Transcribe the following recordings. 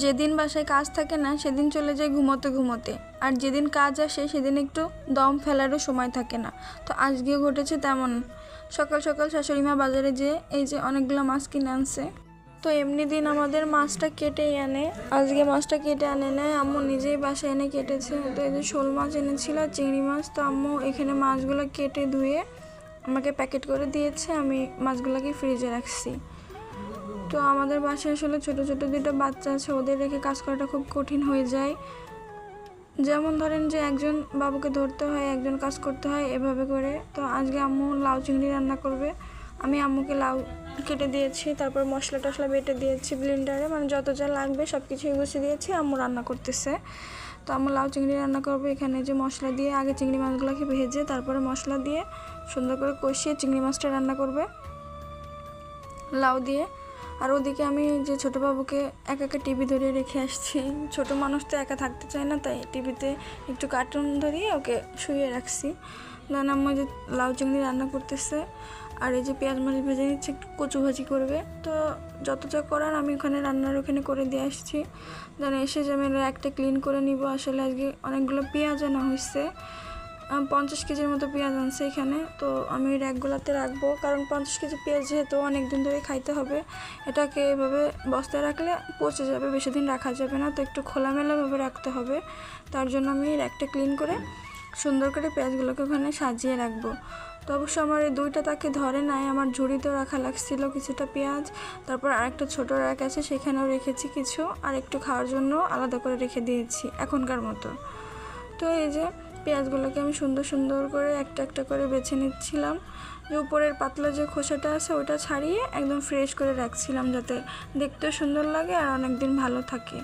যেদিন বাসায় কাজ থাকে না সেদিন চলে যায় ঘুমোতে ঘুমোতে, আর যেদিন কাজ আসে সেদিন একটু দম ফেলারও সময় থাকে না। তো আজকেও ঘটেছে তেমন। সকাল সকাল শাশুড়িমা বাজারে যেয়ে এই যে অনেকগুলো মাছ কিনে আনছে। তো এমনি দিন আমাদের মাছটা কেটেই আনে, আজকে মাছটা কেটে আনে নেয়, আম্মু নিজেই বাসায় এনে কেটেছে। তো এই যে শোল মাছ এনেছিল, চিংড়ি মাছ। তো আম্মু এখানে মাছগুলো কেটে ধুয়ে আমাকে প্যাকেট করে দিয়েছে, আমি মাছগুলোকে ফ্রিজে রাখছি। তো আমাদের বাসায় আসলে ছোটো ছোটো দুটো বাচ্চা আছে, ওদের রেখে কাজ করাটা খুব কঠিন হয়ে যায়। যেমন ধরেন যে একজন বাবুকে ধরতে হয়, একজন কাজ করতে হয়, এভাবে করে। তো আজকে আম্মু লাউ চিংড়ি রান্না করবে। আমি আম্মুকে লাউ কেটে দিয়েছি, তারপর মশলা টশলা বেটে দিয়েছি ব্লেন্ডারে, মানে যত যা লাগবে সব কিছুই গুছিয়ে দিয়েছি। আম্মু রান্না করতেছে। তো আম্মু লাউ চিংড়ি রান্না করবে। এখানে যে মশলা দিয়ে আগে চিংড়ি মাছগুলোকে ভেজে তারপরে মশলা দিয়ে সুন্দর করে কষিয়ে চিংড়ি মাছটা রান্না করবে লাউ দিয়ে। আর ওদিকে আমি যে ছোটো বাবুকে একা একা টিভি ধরিয়ে রেখে আসছি। ছোটো মানুষ তো একা থাকতে চায় না, তাই টিভিতে একটু কার্টুন ধরিয়ে ওকে শুয়ে রাখছি। দেন আম্মু যে লাউ চিংড়ি রান্না করতেছে, আর এই যে পেঁয়াজ মরিচ ভেজে নিচ্ছে, একটু কচু ভাজি করবে। তো যত যা করার আমি ওখানে রান্নার ওখানে করে দিয়ে আসছি। দেন এসে যে আমি একটা ক্লিন করে নিব। আসলে আজকে অনেকগুলো পেঁয়াজ আনা হয়েছে, 50 কেজির মতো পেঁয়াজ আনছে এখানে। তো আমি র্যাকগুলোতে রাখবো, কারণ 50 কেজি পেঁয়াজ যেহেতু অনেক দিন ধরে খাইতে হবে, এটাকে এভাবে বস্তায় রাখলে পচে যাবে, বেশি দিন রাখা যাবে না। তো একটু খোলামেলাভাবে রাখতে হবে। তার জন্য আমি র্যাকটা ক্লিন করে সুন্দর করে পেঁয়াজগুলোকে ওখানে সাজিয়ে রাখবো। তো অবশ্য আমার এই দুইটা তাকে ধরে নাই, আমার ঝুড়িতেও রাখা লাগছিল কিছুটা পেঁয়াজ। তারপর আরেকটা ছোটো র্যাক আছে, সেখানেও রেখেছি কিছু, আর একটু খাওয়ার জন্য আলাদা করে রেখে দিয়েছি এখনকার মতো। তো এই যে পেঁয়াজগুলোকে আমি সুন্দর সুন্দর করে একটা একটা করে বেছে নিচ্ছিলাম। যে উপরের পাতলা যে খোসাটা আছে ওটা ছাড়িয়ে একদম ফ্রেশ করে রাখছিলাম, যাতে দেখতেও সুন্দর লাগে আর অনেক দিন ভালো থাকে।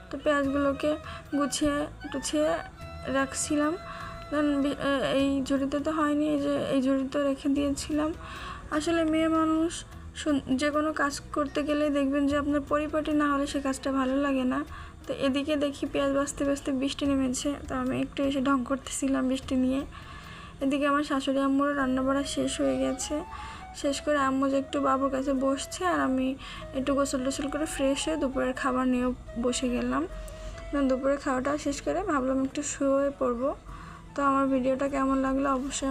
তো পেঁয়াজগুলোকে গুছিয়ে টুছিয়ে রাখছিলাম। এই ঝুড়িতে তো হয়নি, এই যে এই ঝুড়িতে রেখে দিয়েছিলাম। আসলে মেয়ে মানুষ যে কোনো কাজ করতে গেলে দেখবেন যে আপনার পরিপাটি না হলে সে কাজটা ভালো লাগে না। তো এদিকে দেখি পেঁয়াজ বাছতে বাছতে বৃষ্টি নেমেছে, তো আমি একটু এসে ঢং করতেছিলাম বৃষ্টি নিয়ে। এদিকে আমার শাশুড়ি আম্মুর রান্না বাড়া শেষ হয়ে গেছে। শেষ করে আম্মু যে একটু বাবুর কাছে বসছে, আর আমি একটু গোসল টোসল করে ফ্রেশ হয়ে দুপুরের খাবার নিয়েও বসে গেলাম। দুপুরের খাওয়াটা শেষ করে ভাবলাম একটু শুয়ে পড়বো। তো আমার ভিডিওটা কেমন লাগলো অবশ্যই